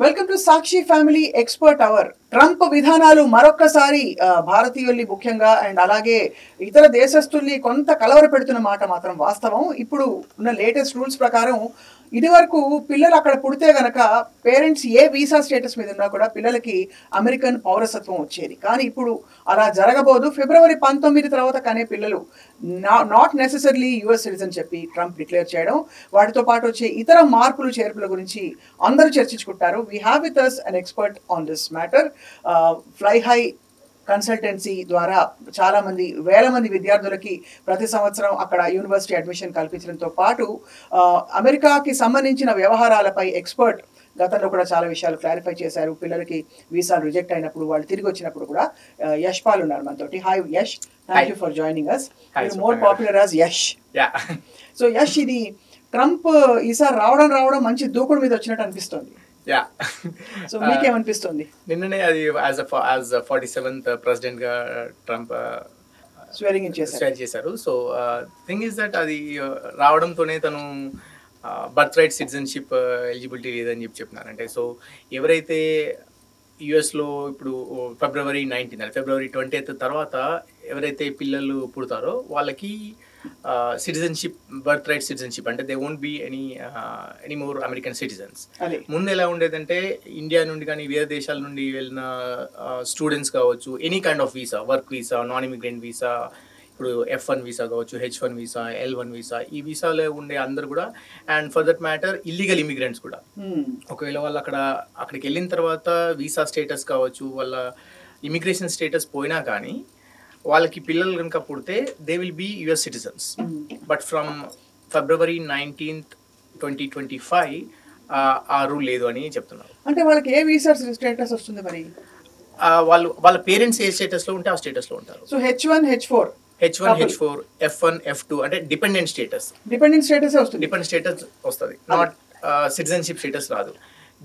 Welcome to Sakshi family expert hour. Trump విధానాలు మరొక్కసారి భారతీయుల్ని ముఖ్యంగా అండ్ అలాగే ఇతర దేశస్తుల్ని కొంత కలవర పెడుతున్న మాట మాత్రం వాస్తవం. ఇప్పుడు ఉన్న లేటెస్ట్ రూల్స్ ప్రకారం ఇది వరకు పిల్లలు అక్కడ పుడితే గనక పేరెంట్స్ ఏ వీసా స్టేటస్ మీద ఉన్నా కూడా పిల్లలకి అమెరికన్ పౌరసత్వం వచ్చేది. కానీ ఇప్పుడు అలా జరగబోదు. ఫిబ్రవరి 19 తర్వాత కానీ పిల్లలు నాట్ నెసెసర్లీ యుఎస్ సిటిజన్ చెప్పి ట్రంప్ డిక్లేర్ చేయడం, వాటితో పాటు వచ్చే ఇతర మార్పులు చేర్పుల గురించి అందరూ చర్చించుకుంటారు. We have with us an expert on this matter. Fly high consultancy ద్వారా చాలా మంది వేల మంది విద్యార్థులకి ప్రతి సంవత్సరం అక్కడ యూనివర్సిటీ అడ్మిషన్ కల్పించడంతో పాటు అమెరికాకి సంబంధించిన వ్యవహారాలపై ఎక్స్పర్ట్ గతంలో కూడా చాలా విషయాలు క్లారిఫై చేశారు. పిల్లలకి వీసాలు రిజెక్ట్ అయినప్పుడు వాళ్ళు తిరిగి వచ్చినప్పుడు కూడా యష్ పాల్ ఉన్నారు మనతోటి. Hi Yash, thank you for joining us. More popular as Yash. So Yash, ఇది ట్రంప్ ఈసారి రావడం మంచి దూకుడు మీద వచ్చినట్టు అనిపిస్తుంది. సో మీకేమనిపిస్తుంది? నిన్ననే అది యాజ్ 47th ప్రెసిడెంట్ గా ట్రంప్ స్వేరింగ్ చేశారు. సో థింగ్ ఇస్ దట్ అది రావడంతోనే తను బర్త్ రైట్ సిటిజన్షిప్ ఎలిజిబిలిటీ లేదని చెప్పినారంటే, సో ఎవరైతే యుఎస్లో ఇప్పుడు ఫిబ్రవరి 20th తర్వాత ఎవరైతే పిల్లలు పుడతారో వాళ్ళకి సిటిజన్షిప్, బర్త్ రైట్ సిటిజన్షిప్ అంటే they won't be any more American citizens. ముందు ఎలా ఉండేదంటే ఇండియా నుండి కానీ వేరే దేశాల నుండి వెళ్ళిన స్టూడెంట్స్ కావచ్చు, any kind of visa, work visa, non immigrant visa, ఇప్పుడు F1 వీసా కావచ్చు, H1 వీసా, L1 వీసా, ఈ వీసాలో ఉండే అందరు కూడా, and for that matter illegal immigrants కూడా, ఒకవేళ వాళ్ళు అక్కడికి వెళ్ళిన తర్వాత వీసా స్టేటస్ కావచ్చు, వాళ్ళ ఇమిగ్రేషన్ స్టేటస్ పోయినా కానీ వాళ్ళకి పిల్లలు కనుక పుడితే they will be US citizens. But from February 19th, 2025 ఆ రూల్ లేదు అని చెప్తున్నారు. అంటే వాళ్ళకి ఏ వీసా స్టేటస్ వస్తుంది మరి? వాళ్ళ పేరెంట్స్ ఏ స్టేటస్ లో ఉంటే ఆ స్టేటస్ లో ఉంటారు. So H1, H4, F1, F2 అంటే డిపెండెంట్ స్టేటస్ వస్తుంది. డిపెండెంట్ స్టేటస్ వస్తుంది, నాట్ సిటిజన్షిప్ స్టేటస్ రాదు.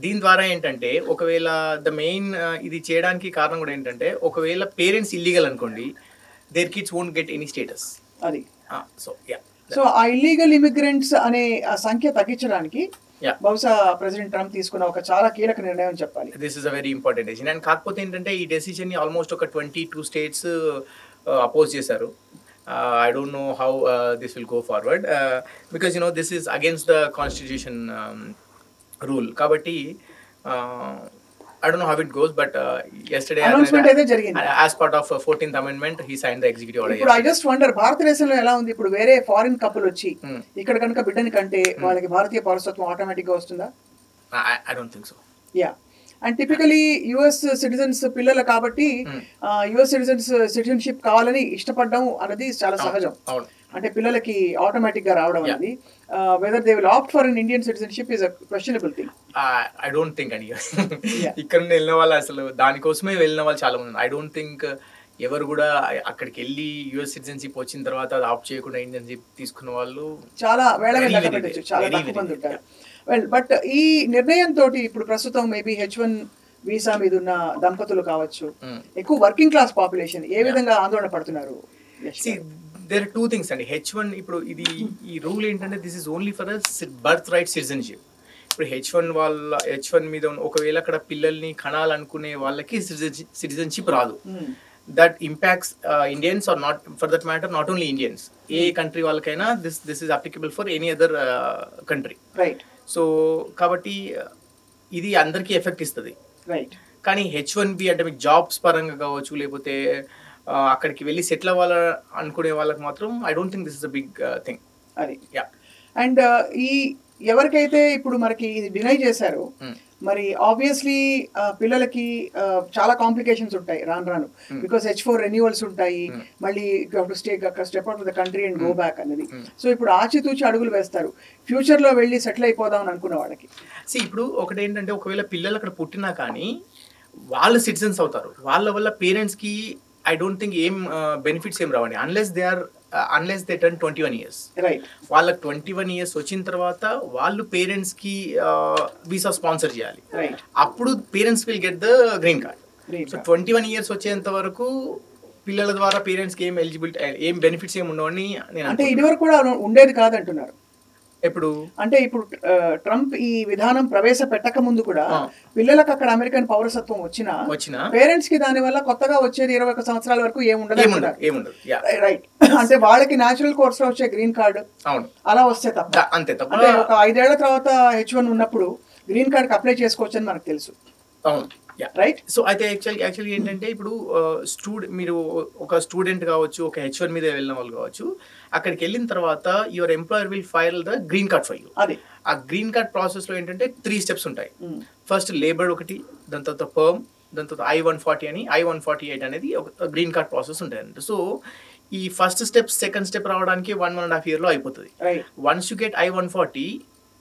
దీని ద్వారా ఏంటంటే ఒకవేళ ద మెయిన్ ఇది చేయడానికి కారణం కూడా ఏంటంటే, ఒకవేళ పేరెంట్స్ ఇల్లీగల్ అనుకోండి, their kids won't get any status. అది సో ఆ ఇల్లీగల్ ఇమిగ్రెంట్స్ అనే సంఖ్య తగ్గించడానికి బహుశా ప్రెసిడెంట్ ట్రంప్ తీసుకున్న ఒక చాలా కీలక నిర్ణయం చెప్పాలి. This is a very important decision. And కాకపోతే ఏంటంటే ఈ డెసిషన్ ని ఆల్మోస్ట్ ఒక 22 స్టేట్స్ అపోజ్ చేశారు. I don't know how this will go forward because this is against the constitution rule. Kabatti I don't know how it goes, but yesterday announcement aithe jarigindi as part of 14th amendment he signed the executive order. Ippudu I just wonder, భారతదేశంలో ఎలా ఉంది ఇప్పుడు? వేరే foreign couple వచ్చి ఇక్కడ కనుక బిడ్డని కంటే వాళ్ళకి భారతీయ పౌరసత్వం ఆటోమేటిక్ గా వస్తుందా? I don't think so. Yeah. And typically US citizens పిల్లలు కాబట్టి యుఎస్ సిటిజన్షిప్ కావాలని ఇష్టపడడం అనేది చాలా సహజం. అంటే పిల్లలకి ఆటోమేటిక్ గా రావడం అనేది, whether they will opt for an Indian citizenship is a questionable thing. I don't think అని ఇక్కడ వెళ్ళిన వాళ్ళు అసలు దానికోసమే వెళ్ళిన వాళ్ళు చాలా మంది. ఐ డోంట్ థింక్ ఎవరు కూడా అక్కడికి వెళ్ళి యుఎస్ సిటిజన్షిప్ వచ్చిన తర్వాత అది ఆప్ట్ చేయకుండా ఇండియన్షిప్ తీసుకున్న వాళ్ళు చాలా చాలా తక్కువ మంది ఉంటారు. వెల్, బట్ ఈ నిర్ణయంతో ఇప్పుడు ప్రస్తుతం మేబీ H1 వీసా మీద ఉన్న దంపతులు కావచ్చు, ఎక్కువ వర్కింగ్ క్లాస్ పాపులేషన్ ఏ విధంగా ఆందోళన పడుతున్నారు? దేర్ ఆర్ 2 థింగ్స్ అండి. H1 ఇప్పుడు ఇది ఈ రూల్ ఏంటంటే this is only for birth right citizenship. ఇప్పుడు H1 మీద ఒకవేళ అక్కడ పిల్లల్ని కనాలనుకునే వాళ్ళకి సిటిజన్షిప్ రాదు. That impacts Indians are not, for that matter not only Indians, ఏ కంట్రీ వాళ్ళకైనా this is applicable for any other country. Right. So కాబట్టి ఇది అందరికీ ఎఫెక్ట్ ఇస్తుంది. రైట్. కానీ H1B అంటే మీకు జాబ్స్ పరంగా కావచ్చు, లేకపోతే అక్కడికి వెళ్ళి సెటిల్ అవ్వాల అనుకునే వాళ్ళకి మాత్రం I don't think this is a big thing. అది. అండ్ ఈ ఎవరికైతే ఇప్పుడు మనకి ఇది డినై చేశారు, మరి ఆబ్వియస్లీ పిల్లలకి చాలా కాంప్లికేషన్స్ ఉంటాయి రాను, బికాస్ H4 రెన్యూవల్స్ ఉంటాయి, మళ్ళీ step out of the country and go back అనేది. సో ఇప్పుడు ఆచితూచి అడుగులు వేస్తారు ఫ్యూచర్ లో వెళ్ళి సెటిల్ అయిపోదాం అని అనుకున్న వాళ్ళకి. ఇప్పుడు ఒకటి ఏంటంటే, ఒకవేళ పిల్లలు అక్కడ పుట్టినా కానీ వాళ్ళు సిటిజన్స్ అవుతారు, వాళ్ళ వల్ల పేరెంట్స్ కి ఐ డోంట్ థింక్ ఏం బెనిఫిట్స్ ఏం రావండి, unless they turn 21 years. Right. వాళ్ళకి 21 years వచ్చిన తర్వాత వాళ్ళు పేరెంట్స్ కి వీసా స్పాన్సర్ చేయాలి. Right. అప్పుడు parents will get the green card. So 21 years వచ్చేంత వరకు పిల్లల ద్వారా పేరెంట్స్ కి ఏం ఎలిజిబిలిటీ, ఏం బెనిఫిట్స్ ఏమి ఉండవని నేను అంటే ఇది వరకు కూడా ఉండేది కాదంటున్నారు. ఎప్పుడు అంటే ఇప్పుడు ట్రంప్ ఈ విధానం ప్రవేశపెట్టక ముందు కూడా పిల్లలకు అక్కడ అమెరికన్ పౌరసత్వం వచ్చినా పేరెంట్స్ కి దాని వల్ల కొత్తగా వచ్చేది 21 సంవత్సరాల వరకు ఏముండదు. రైట్. అంటే వాళ్ళకి న్యాచురల్ కోర్స్ లో వచ్చే గ్రీన్ కార్డు అలా వస్తే తప్ప, అంతే తప్ప. అంటే ఒక 5 ఏళ్ల తర్వాత H1 ఉన్నప్పుడు గ్రీన్ కార్డ్ కి అప్లై చేసుకోవచ్చు అని మనకు తెలుసు. అవును, రైట్. సో అయితే యాక్చువల్లీ ఏంటంటే ఇప్పుడు మీరు ఒక స్టూడెంట్ కావచ్చు, ఒక H1 మీద వెళ్ళిన వాళ్ళు కావచ్చు, అక్కడికి వెళ్ళిన తర్వాత your employer will file the green card for you. ఆ గ్రీన్ కార్డ్ ప్రాసెస్ లో ఏంటంటే 3 స్టెప్స్ ఉంటాయి. ఫస్ట్ లేబర్ ఒకటి, దాని తర్వాత పర్మ్, దాని తర్వాత I-140 అని, I-148 అనేది ఒక గ్రీన్ కార్డ్ ప్రాసెస్ ఉంటుంది. సో ఈ ఫస్ట్ స్టెప్ సెకండ్ స్టెప్ రావడానికి 1.5 year లో అయిపోతుంది. వన్స్ యూ గెట్ I-140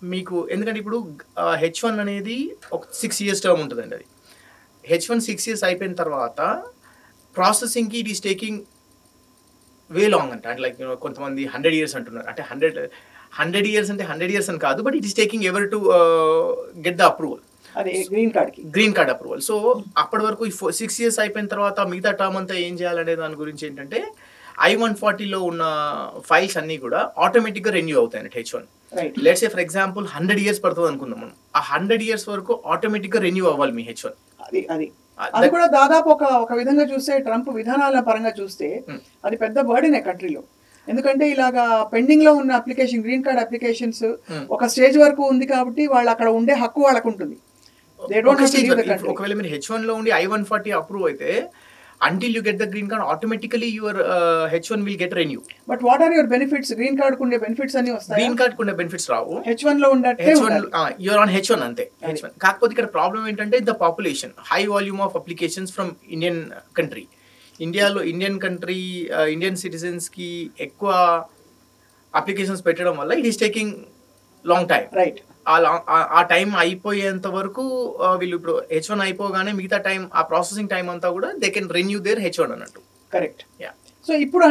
మీకు, ఎందుకంటే ఇప్పుడు H1 అనేది ఒక 6 years టర్మ్ ఉంటుందండి. అది H1 6 years అయిపోయిన తర్వాత ప్రాసెసింగ్కి it is taking way long అంటే లైక్ కొంతమంది 100 years అంటున్నారు. అంటే 100 years అంటే 100 years అని కాదు, but it is taking ever to get the approval, green card approval. So అప్పటి వరకు 6 years అయిపోయిన తర్వాత మిగతా టర్మ్ అంతా ఏం చేయాలనే దాని గురించి ఏంటంటే I-140లో ఉన్న ఫైల్స్ అన్నీ కూడా ఆటోమేటిక్గా రెన్యూ అవుతాయి H1. Let's say for example 100 years పడుతుంది అనుకుందాం మనం. ఆ 100 years వరకు ఆటోమేటిక్గా రెన్యూ అవ్వాలి మీ H1. అది కూడా దాదాపు ఒక విధంగా చూస్తే ట్రంప్ విధానాల పరంగా చూస్తే అది పెద్ద బర్డెన్ కంట్రీలో. ఎందుకంటే ఇలాగా పెండింగ్ లో ఉన్న అప్లికేషన్, గ్రీన్ కార్డ్ అప్లికేషన్స్ ఒక స్టేజ్ వరకు ఉంది కాబట్టి వాళ్ళు అక్కడ ఉండే హక్కు వాళ్ళకు ఉంటుంది. ఒకవేళ మీరు H1 లో ఉండి I-140 అప్రూవ్ అయితే until you get the green card, automatically your H1 will get renew. But what are your benefits? Green card kunde benefits anni vastaya? Green card kunde benefits ravu. H1 lo undatte you're on H1 ante. H1 కాకపోతే ఇక్కడ problem ఏంటంటే the population, high volume of applications from Indian country. ఇండియాలో Indian citizens కి ఎక్కువ applications పెట్టడం వల్ల it is taking long time. Right. ఆ time అయిపోయేంత వరకు వీళ్ళు ఇప్పుడు H1 అయిపోగానే మిగతా టైం, ఆ ప్రాసెసింగ్ టైం అంతా కూడా they can renew there H1 అన్నట్టు. కరెక్ట్. సో ఇప్పుడు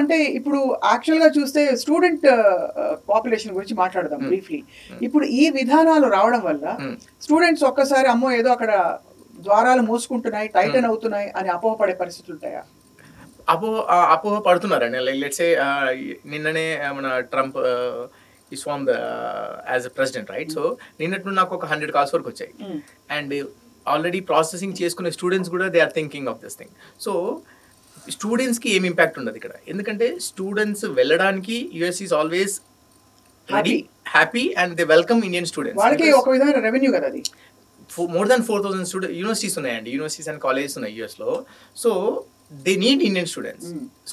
యాక్చువల్ గా చూస్తే స్టూడెంట్ పాపులేషన్ గురించి మాట్లాడదాం బ్రీఫ్లీ. ఇప్పుడు ఈ విధానాలు రావడం వల్ల స్టూడెంట్స్ ఒక్కసారి అమ్మో ఏదో అక్కడ ద్వారాలు మూసుకుంటున్నాయి, టైటన్ అవుతున్నాయి అని అపోహపడే పరిస్థితులు ఉంటాయా? అపోహ పడుతున్నారండి. లెట్స్ సే నిన్ననే మన Trump is formed as a president, right? So నిన్నట్టు నాకు ఒక 100 calls వరకు వచ్చాయి. అండ్ ఆల్రెడీ ప్రాసెసింగ్ చేసుకునే స్టూడెంట్స్ కూడా they are thinking of this thing. So స్టూడెంట్స్కి ఏం ఇంపాక్ట్ ఉండదు ఇక్కడ, ఎందుకంటే స్టూడెంట్స్ వెళ్ళడానికి US is always happy and they welcome Indian students. వాళ్ళకి ఒక విధమైన రెవెన్యూ కదా అది. మోర్ దాన్ 4,000 యూనివర్సిటీస్ ఉన్నాయండి, యూనివర్సిటీస్ అండ్ కాలేజెస్ ఉన్నాయి US లో. So they need Indian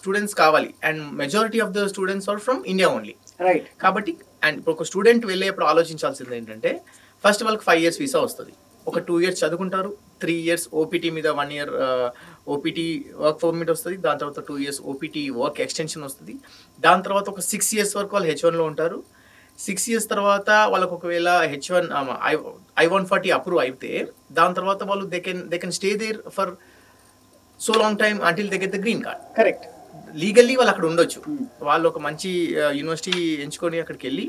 students కావాలి, and majority of the students are from India only. Right. కాబట్టి అండ్ ఇప్పుడు ఒక స్టూడెంట్ వెళ్ళేప్పుడు ఆలోచించాల్సింది ఏంటంటే ఫస్ట్ వాళ్ళకి 5 years వీసా వస్తుంది, ఒక 2 years చదువుకుంటారు, 3 years OPT మీద 1 year OPT వర్క్ పర్మిట్ వస్తుంది, దాని తర్వాత 2 years OPT వర్క్ ఎక్స్టెన్షన్ వస్తుంది, దాని తర్వాత ఒక 6 years వరకు వాళ్ళు H1లో ఉంటారు. 6 years తర్వాత వాళ్ళకు ఒకవేళ H1 I-140 అప్రూవ్ అయితే దాని తర్వాత వాళ్ళు they can stay there for so long time until they get the green card. Correct. Legally వాళ్ళు అక్కడ ఉండొచ్చు. వాళ్ళు ఒక మంచి యూనివర్సిటీ ఎంచుకొని అక్కడికి వెళ్ళి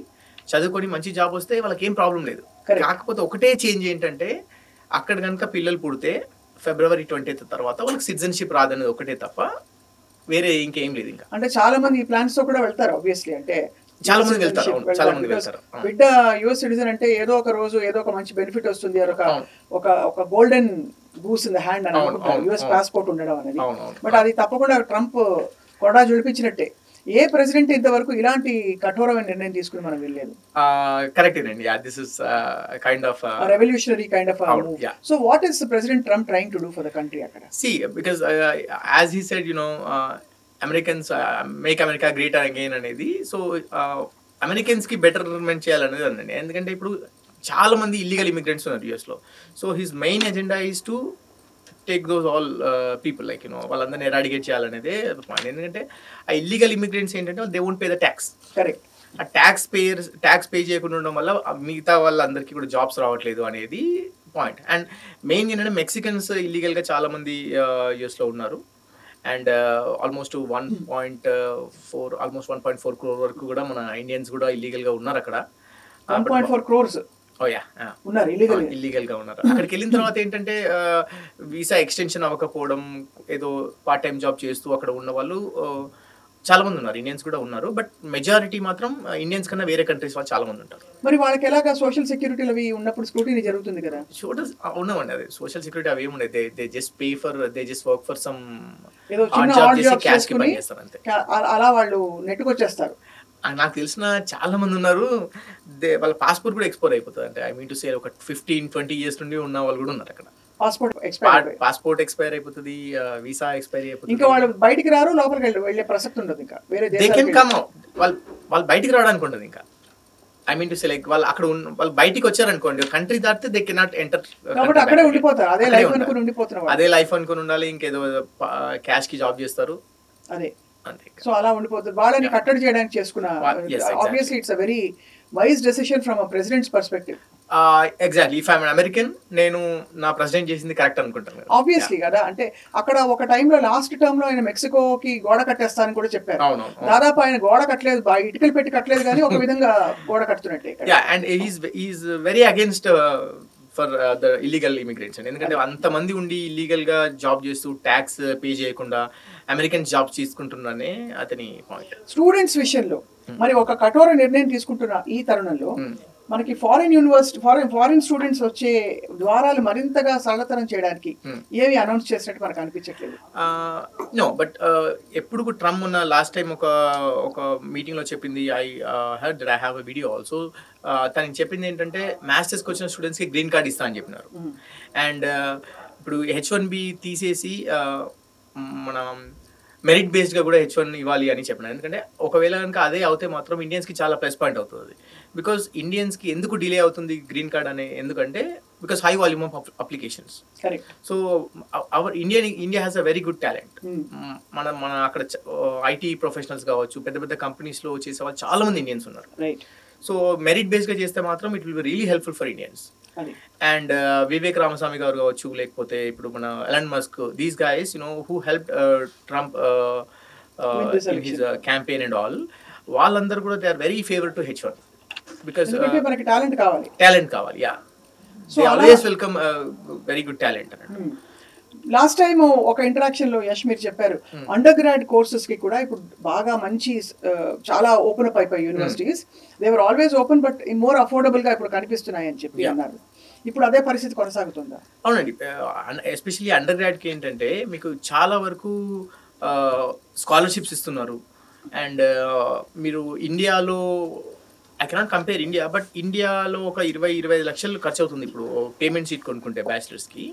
చదువుకొని మంచి జాబ్ వస్తే వాళ్ళకి ఏం ప్రాబ్లం లేదు. కాకపోతే ఒకటే చేంజ్ ఏంటంటే అక్కడ కనుక పిల్లలు పుడితే February 20th తర్వాత వాళ్ళకి సిటిజన్షిప్ రాదనేది ఒకటే తప్ప వేరే ఇంకేం లేదు. ఇంకా అంటే చాలా మంది ఈ ప్లాన్స్ తో కూడా వెళ్తారు ఆబ్వియస్లీ. అంటే చాలా మంది వెళ్తారు. బిడ్డ యుఎస్ సిటిజన్ అంటే ఏదో ఒక రోజు ఏదో ఒక మంచి బెనిఫిట్ వస్తుంది, ఒక golden goose in the hand అని అనుకుంటారు యుఎస్ పాస్పోర్ట్ ఉండడం అనేది. బట్ అది తప్పకుండా ట్రంప్ కొడా జుడిపించినట్టే. ఏ ప్రెసిడెంట్ ఇంతవరకు ఇలాంటి కఠోరమైన నిర్ణయం తీసుకుని మనం వెళ్ళలేదు. కరెక్ట్ అండి. This is kind of revolutionary kind of move. So what is president Trump trying to do for the country అక్కడ? See, because as he said, Americans make America great again అనేది. సో అమెరికన్స్కి బెటర్మెంట్ చేయాలనేది అండి. ఎందుకంటే ఇప్పుడు చాలా మంది illegal immigrants ఉన్నారు యూఎస్లో. So his main agenda is to take those all people like వాళ్ళందరినీ ఎరాడికేట్ చేయాలనేదే పాయింట్. ఎందుకంటే ఆ ఇల్లీగల్ ఇమిగ్రెంట్స్ ఏంటంటే they won't pay the tax. Correct. ఆ ట్యాక్స్ పే చేయకుండా ఉండడం వల్ల మిగతా వాళ్ళందరికీ కూడా జాబ్స్ రావట్లేదు అనేది పాయింట్. అండ్ మెయిన్ ఏంటంటే మెక్సికన్స్ ఇల్లీగల్గా చాలా మంది యూఎస్లో ఉన్నారు. అండ్ ఆల్మోస్ట్ 1.4 crore వరకు కూడా మన ఇండియన్స్ కూడా ఇల్లీగల్గా ఉన్నారు అక్కడ. 1.4 crores ఇల్లీగల్ గా ఉన్నారు. అక్కడికి వెళ్ళిన తర్వాత ఏంటంటే వీసా ఎక్స్టెన్షన్ అవ్వకపోవడం, ఏదో పార్ట్ టైం జాబ్ చేస్తూ అక్కడ ఉన్న వాళ్ళు చాలా మంది ఉన్నారు, ఇండియన్స్ కూడా ఉన్నారు, బట్ మెజారిటీ మాత్రం ఇండియన్స్ కన్నా వేరే కంట్రీస్ వాళ్ళు చాలా మంది ఉంటారు. మరి వాళ్ళకి ఎలాగా సోషల్ సెక్యూరిటీలు అవి ఉన్నప్పుడు స్క్రూటినీ జరుగుతుంది కదా? ఉండవండి, అది సోషల్ సెక్యూరిటీ అవి ఏముండదు. They just pay for, they just work for some ఏదో చిన్న హార్డ్ జాబ్ క్యాష్ కి పని చేస్తారు అంతే. అలా వాళ్ళు నెట్టుకొచ్చేస్తారు. నాకు తెలిసిన చాలా మంది ఉన్నారు, వాళ్ళ పాస్పోర్ట్ కూడా ఎక్స్పైర్ అయిపోతుంది. అంటే ఐ మీన్ టు సే ఒక 15-20 years నుండి ఉన్న వాళ్ళు కూడా ఉన్నారు అక్కడ. పాస్పోర్ట్ ఎక్స్పైర్ అయిపోతుంది, వీసా ఎక్స్పైర్ అయిపోతుంది, ఇంకా వాళ్ళు బయటికి రారు, లోపలికి వెళ్ళే ప్రసక్తి ఉండదు. ఇంకా వేరే వాళ్ళు బయటికి రావడానికి ఉండదు. ఇంకా I mean to say like వాళ్ళు బయటికి వచ్చారనుకోండి, కంట్రీ దాటితే దే కెనాట్ ఎంటర్, అక్కడే ఉండిపోతారు. అదే లైఫ్ అనుకుని ఉండిపోతున్నారు, అదే లైఫ్ అనుకుని ఉండాలి. ఇంకేదో క్యాష్ కి జాబ్ చేస్తారు, అదే. సో అలా ఉండిపోతుంది. వాళ్ళని కట్టడి చేయడానికి చేసుకున్న, obviously it's a very wise decision from a president's perspective. Exactly, if I'm American, నేను నా ప్రెసిడెంట్ చేసింది కరెక్ట్ అనుకుంటాను. ఆబ్వియస్లీ కదా. అంటే అక్కడ ఒక టైంలో లాస్ట్ టర్మ్ లో ఆయన మెక్సికోకి గోడ కట్టేస్తానని కూడా చెప్పారు. దాదాపు ఆయన గోడ కట్టలేదు, ఇటుకలు పెట్టి కట్టలేదు, కానీ ఒక విధంగా గోడ కడుతున్నట్టే. And is very against for the illegal immigrants అండి. ఎందుకంటే అంతమంది ఉండి ఇల్లీగల్ గా జాబ్ చేస్తూ ట్యాక్స్ పే చేయకుండా అమెరికన్ జాబ్స్ తీసుకుంటున్నానే అతని పాయింట్. స్టూడెంట్స్ విషయంలో మరి ఒక కఠోర నిర్ణయం తీసుకుంటున్న ఈ తరుణంలో మనకి ఫారిన్ స్టూడెంట్స్ వచ్చే ద్వారాలు మరింతగా సరళతరం చేయడానికి ఏవి అనౌన్స్ చేసినట్టు మనకు అనిపించట్లేదు. నో, బట్ ఎప్పుడు ట్రంప్ ఉన్న లాస్ట్ టైం ఒక మీటింగ్ లో చెప్పింది, I heard that I have a video also. తనకి చెప్పింది ఏంటంటే మాస్టర్స్ కి వచ్చిన స్టూడెంట్స్ కి గ్రీన్ కార్డ్ ఇస్తా అని చెప్పినారు. అండ్ ఇప్పుడు H1B తీసేసి మన మెరిట్ బేస్డ్ గా కూడా H1 ఇవ్వాలి అని చెప్పినారు. ఎందుకంటే ఒకవేళ కనుక అదే అవుతే మాత్రం ఇండియన్స్ కి చాలా ప్లస్ పాయింట్ అవుతుంది. బికాస్ ఇండియన్స్ కి ఎందుకు డిలే అవుతుంది గ్రీన్ కార్డ్ అనే, ఎందుకంటే because high volume of applications. So our India has a very good talent. మన అక్కడ ఐటీ ప్రొఫెషనల్స్ కావచ్చు, పెద్ద పెద్ద కంపెనీస్ లో చేసే వాళ్ళు చాలా మంది ఇండియన్స్ ఉన్నారు. సో మెరిట్ బేస్డ్ గా చేస్తే మాత్రం it will be really helpful for Indians. And Vivek Ramaswamy garu కావచ్చు, లేకపోతే ఇప్పుడు మన Elon Musk, these guys who help Trump in his campaign and all, వాళ్ళందరూ కూడా they are very favour to H1 because మనకి టాలెంట్ కావాలి. Yeah, they always welcome very good talent అన్నట్టు. Last time ఒక ఇంటరాక్షన్ లో యష్ మీరు చెప్పారు, అండర్ గ్రాడ్ కోర్సెస్ కి కూడా ఇప్పుడు బాగా మంచి చాలా ఓపెన్ అప్ అయిపోయి universities, they were always open but more affordable గా ఇప్పుడు కనిపిస్తున్నాయి అని చెప్పి అన్నారు. ఇప్పుడు అదే పరిస్థితి కొనసాగుతుందా? అవునండి, ఎస్పెషల్లీ అండర్ గ్రాడ్ కి ఏంటంటే మీకు చాలా వరకు స్కాలర్షిప్స్ ఇస్తున్నారు. అండ్ మీరు ఇండియాలో, I cannot compare India, but ఇండియాలో ఒక 20-25 లక్షలు ఖర్చు అవుతుంది ఇప్పుడు పేమెంట్ సీట్ కొనుక్కుంటే బ్యాచిలర్స్కి.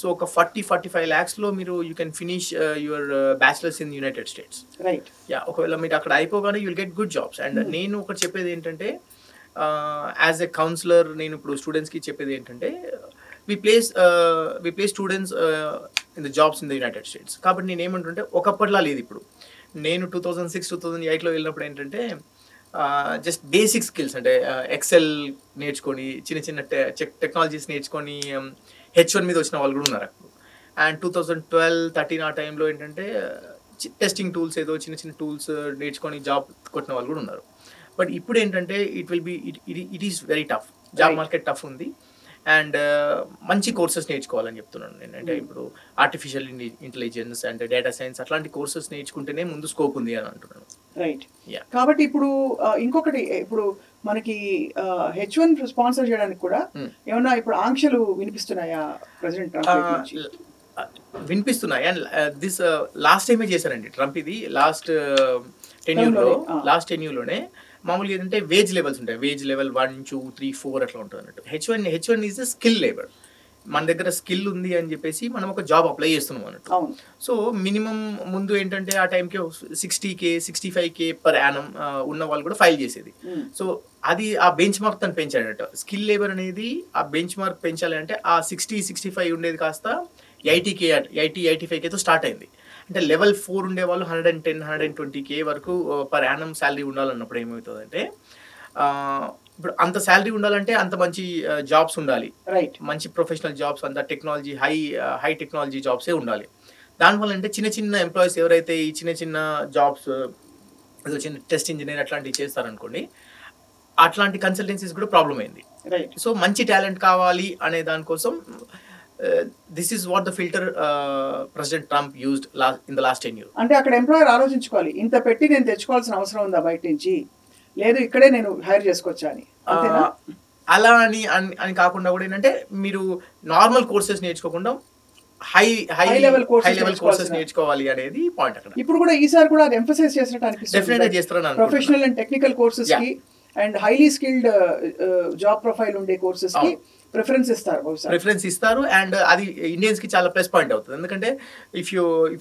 సో ఒక 40-45 lakhs లో మీరు you can finish your bachelors in United States. Right. Yeah, ఒకవేళ మీరు అక్కడ అయిపోగానే you will get good jobs. And నేను ఒకటి చెప్పేది ఏంటంటే, యాజ్ ఎ కౌన్సిలర్ నేను ఇప్పుడు స్టూడెంట్స్కి చెప్పేది ఏంటంటే, we place students in the jobs in the United States. కాబట్టి నేను ఏమంటుంటే ఒకప్పటిలా లేదు ఇప్పుడు. నేను 2006-2008లో వెళ్ళినప్పుడు ఏంటంటే జస్ట్ బేసిక్ స్కిల్స్ అంటే ఎక్సెల్ నేర్చుకొని, చిన్న చిన్న టెక్నాలజీస్ నేర్చుకొని H1 మీద వచ్చిన వాళ్ళు కూడా ఉన్నారు అప్పుడు. అండ్ 2012-13 ఆ టైంలో ఏంటంటే టెస్టింగ్ టూల్స్, ఏదో చిన్న చిన్న టూల్స్ నేర్చుకొని జాబ్ కొట్టిన వాళ్ళు కూడా ఉన్నారు. బట్ ఇప్పుడు ఏంటంటే it is very tough, job market tough ఉంది. అండ్ మంచి కోర్సెస్ నేర్చుకోవాలని చెప్తున్నాను నేను. అంటే ఇప్పుడు artificial intelligence and data science అట్లాంటి కోర్సెస్ నేర్చుకుంటేనే ముందు స్కోప్ ఉంది అని అంటున్నాను. రైట్. కాబట్టి ఇప్పుడు ఇంకొకటి, ఇప్పుడు మనకి H1 స్పాన్సర్ చేయడానికి కూడా ఏమన్నా ఇప్పుడు ఆంక్షలు వినిపిస్తున్నాయా ప్రెసిడెంట్ ట్రంప్? వినిపిస్తున్నాయి. అండ్ దిస్ లాస్ట్ టైమే చేశారండి ట్రంప్. ఇది లాస్ట్ టెన్యూర్లోనే మామూలుగా ఏంటంటే వేజ్ లెవెల్స్ ఉంటాయి. వేజ్ లెవెల్ 1, 2, 3, 4 అట్లా ఉంటుంది అన్నట్టు. H1 is the skill labour. మన దగ్గర స్కిల్ ఉంది అని చెప్పేసి మనం ఒక జాబ్ అప్లై చేస్తున్నాం అన్నట్టు. సో మినిమం ముందు ఏంటంటే ఆ టైంకి 60K 65K పర్ యానం ఉన్న వాళ్ళు కూడా ఫైల్ చేసేది. సో అది ఆ బెంచ్ మార్క్ తను పెంచాడట. స్కిల్ లేబర్ అనేది ఆ బెంచ్ మార్క్ పెంచాలి అంటే ఆ 60-65 ఉండేది కాస్త 80K-85Kతో స్టార్ట్ అయింది. అంటే లెవెల్ 4 ఉండే వాళ్ళు 110-120K వరకు పర్ యానం శాలరీ ఉండాలన్నప్పుడు ఏమవుతుందంటే, ఇప్పుడు అంత శాలరీ ఉండాలంటే అంత మంచి జాబ్స్ ఉండాలి, మంచి ప్రొఫెషనల్ జాబ్స్, అంత టెక్నాలజీ హై టెక్నాలజీ జాబ్సే ఉండాలి. దానివల్ల అంటే చిన్న చిన్న ఎంప్లాయీస్ ఎవరైతే ఈ చిన్న చిన్న జాబ్స్, ఏదో చిన్న టెస్ట్ ఇంజనీర్ అట్లాంటివి చేస్తారనుకోండి, అట్లాంటి కన్సల్టెన్సీస్ కూడా ప్రాబ్లం అయింది. సో మంచి టాలెంట్ కావాలి అనే దానికోసం this is what the filter president Trump used in the last 10 years. అంటే అక్కడ ఎంప్లాయర్ ఆలోచించుకోవాలి, ఇంత పెట్టి నేను తెచ్చుకోవాల్సిన అవసరం ఉందా బయట నుంచి, లేదు ఇక్కడే నేను హైర్ చేసుకోవచ్చా అని. అలా అని కాకుండా కూడా ఏంటంటే మీరు నార్మల్ కోర్సెస్ నేర్చుకోకుండా హై లెవెల్ కోర్సెస్ నేర్చుకోవాలి అనేది పాయింట్ అక్కడ. ఇప్పుడు కూడా ఈసారి కూడా అది ఎంఫసైజ్ చేసినట్టు అనిపిస్తుంది. డెఫినెట్ గా చేస్తారని ప్రొఫెషనల్ అండ్ టెక్నికల్ కోర్సెస్ కి and highly skilled job profile ఉండే కోర్సెస్ కి ప్రిఫరెన్స్ ఇస్తారు. అండ్ అది ఇండియన్స్ కి చాలా ప్లస్ పాయింట్ అవుతుంది. ఎందుకంటే if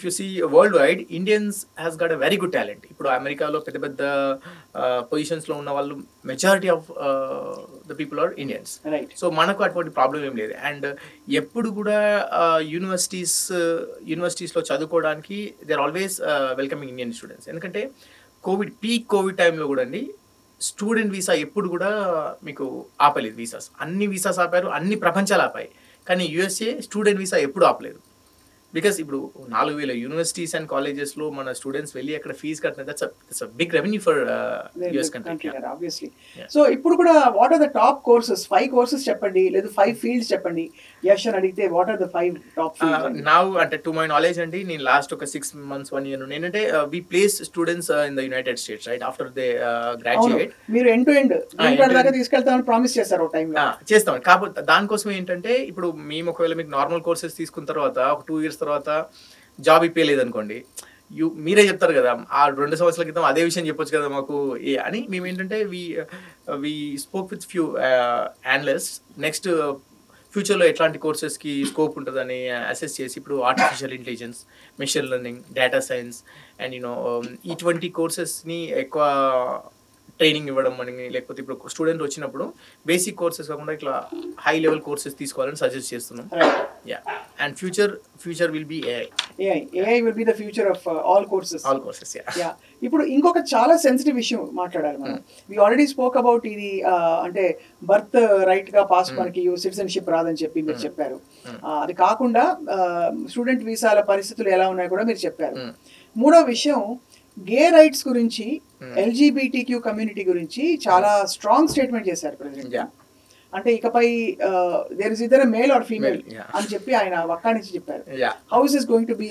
you see worldwide, Indians has got a very good talent. ఇప్పుడు అమెరికాలో పెద్ద పెద్ద పొజిషన్స్ లో ఉన్న వాళ్ళు majority of the people are Indians. So మనకు అటువంటి ప్రాబ్లం ఏం లేదు. అండ్ ఎప్పుడు కూడా యూనివర్సిటీస్ లో చదువుకోవడానికి they are always welcoming Indian students. ఎందుకంటే పీక్ కోవిడ్ టైంలో కూడా అండి స్టూడెంట్ వీసా ఎప్పుడు కూడా మీకు ఆపలేదు. అన్ని వీసాస్ ఆపారు, అన్ని ప్రపంచాలు ఆపాయి. కానీ యూఎస్ఏ స్టూడెంట్ వీసా ఎప్పుడు ఆపలేదు. బికాస్ ఇప్పుడు 4,000 యూనివర్సిటీస్ అండ్ కాలేజెస్ లో మన స్టూడెంట్స్ వెళ్ళి అక్కడ ఫీజు కట్టిన that's big revenue for US country. Obviously. So ఇప్పుడు కూడా what are the top courses, 5 courses చెప్పండి, లేదా 5 ఫీల్డ్స్ చెప్పండి. యష్ అని అడిగితే what are the 5 top fields? Now అంటే టు మై నాలెడ్జ్ అండి, నేను లాస్ట్ ఒక 6 months 1 year ఏంటంటే we place students in the United States right after they graduate. మీరు ఎండ్ టు ఎండ్ దాకా తీసుకెళ్తామని ప్రామిస్ చేశారు టైంలో. చేస్తాం. కాకపోతే దానికోసం ఏంటంటే ఇప్పుడు మేము ఒకవేళ మీకు నార్మల్ కోర్సెస్ తీసుకున్న తర్వాత ఒక 2 years తర్వాత జాబ్ ఇప్పలేదు అనుకోండి, మీరే చెప్తారు కదా ఆ 2 సంవత్సరాల క్రితం అదే విషయం చెప్పొచ్చు కదా మాకు అని. మేము ఏంటంటే we spoke with few analysts next ఫ్యూచర్లో ఎట్లాంటి కోర్సెస్కి స్కోప్ ఉంటుందని అసెస్ చేసి ఇప్పుడు artificial intelligence, machine learning, data science and ఇటువంటి కోర్సెస్ని ఎక్కువ ట్రైనింగ్ ఇవ్వడం అని, లేకపోతే ఇప్పుడు స్టూడెంట్ వచ్చినప్పుడు బేసిక్ కోర్సెస్ కాకుండా ఇట్లా హై లెవెల్ కోర్సెస్ తీసుకోవాలని సజెస్ట్ చేస్తున్నాం. Yeah. And future will be AI will be the future of all courses. Yeah. ఇప్పుడు ఇంకొక చాలా సెన్సిటివ్ విషయం మాట్లాడాలి మనం. వి ఆల్రెడీ స్పోక్ అబౌట్ ఇది అంటే బర్త్ రైట్ గా పాస్ మనకి సిటిజన్షిప్ రాదని చెప్పి మీరు చెప్పారు. అది కాకుండా స్టూడెంట్ వీసాల పరిస్థితులు ఎలా ఉన్నాయో కూడా మీరు చెప్పారు. మూడో విషయం గే రైట్స్ గురించి, LGBTQ కమ్యూనిటీ గురించి చాలా స్ట్రాంగ్ స్టేట్మెంట్ చేశారు ప్రెసిడెంట్. అంటే ఇకపై there is either male or female అని చెప్పి ఆయన ఒక్క నుంచి చెప్పారు. How is is going to be?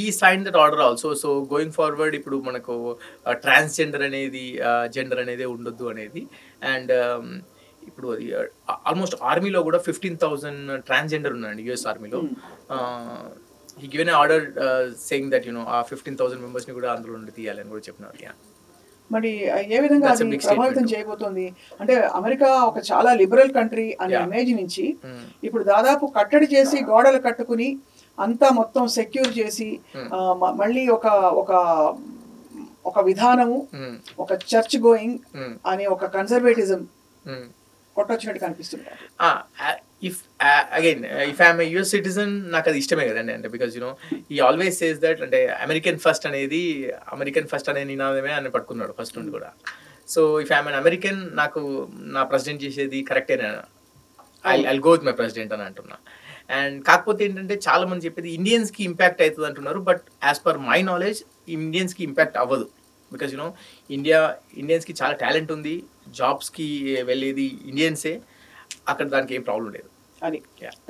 He sign that order also. So going forward ఇప్పుడు మనకు ట్రాన్స్జెండర్ అనేది జెండర్ అనేది ఉండొద్దు అనేది. అండ్ ఇప్పుడు అది ఆల్మోస్ట్ ఆర్మీలో కూడా 15,000 ట్రాన్స్జెండర్ ఉన్నారండి యుఎస్ ఆర్మీలో. he given an order saying that ఆ 15,000 members ని కూడా అందులో నుండి తీయాలని కూడా చెప్పినారు. మరి ఏ విధంగా అది ప్రభావితం చేయబోతోంది అంటే అమెరికా ఒక చాలా లిబరల్ కంట్రీ అనే ఇమేజ్ నుంచి ఇప్పుడు దాదాపు కట్టడి చేసి గోడలు కట్టుకుని అంతా మొత్తం సెక్యూర్ చేసి మళ్ళీ ఒక విధానము, ఒక చర్చ్ గోయింగ్ అనే ఒక కన్సర్వేటిజం కొట్టొచ్చినట్టు కనిపిస్తుంది. ఇఫ్ ఐఎమ్ యుఎస్ సిటిజన్ నాకు అది ఇష్టమే కదండి. అంటే బికాజ్ ఈ ఆల్వేస్ సేస్ దట్ అంటే అమెరికన్ ఫస్ట్ అనే నినాదమే అని పట్టుకున్నాడు ఫస్ట్ నుండి కూడా. So if I'm an American, నాకు నా ప్రెసిడెంట్ చేసేది కరెక్టేనా, I'll go with my president అని అంటున్నా. అండ్ కాకపోతే ఏంటంటే చాలా మంది చెప్పేది ఇండియన్స్కి ఇంపాక్ట్ అవుతుంది అంటున్నారు. But as per my knowledge ఇండియన్స్కి ఇంపాక్ట్ అవ్వదు. బికాజ్ ఇండియన్స్కి చాలా టాలెంట్ ఉంది, జాబ్స్కి వెళ్ళేది ఇండియన్సే, అక్కడ దానికి ఏం ప్రాబ్లం లేదు. అది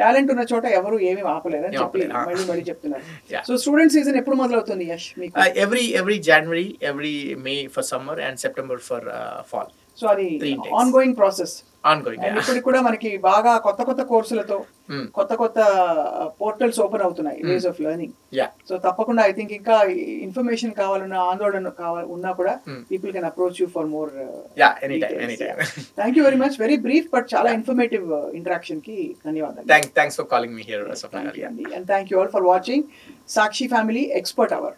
టాలెంట్ ఉన్న చోట ఎవరు ఏమీ ఆపలేదని చెప్పి మళ్ళీ చెప్తున్నారు. సో స్టూడెంట్ సీజన్ ఎప్పుడు మొదలవుతుంది యష్ మీకు? Every January, every May for summer and September for fall. So అది ఆన్ గోయింగ్ ప్రాసెస్. ఇప్పటికి కూడా మనకి బాగా కొత్త కోర్సులతో కొత్త పోర్టల్స్ ఓపెన్ అవుతున్నాయి, వేస్ ఆఫ్ లెర్నింగ్. సో తప్పకుండా ఐ థింక్ ఇంకా ఇన్ఫర్మేషన్ కావాలన్నా, ఆందోళన ఉన్నా కూడా people can approach you for more. Thank you very much. Very brief but చాలా ఇన్ఫర్మేటివ్ ఇంటరాక్షన్ కి ధన్యవాదాలు. Thanks for calling me here. And thank you all for watching Sakshi Family Expert Hour.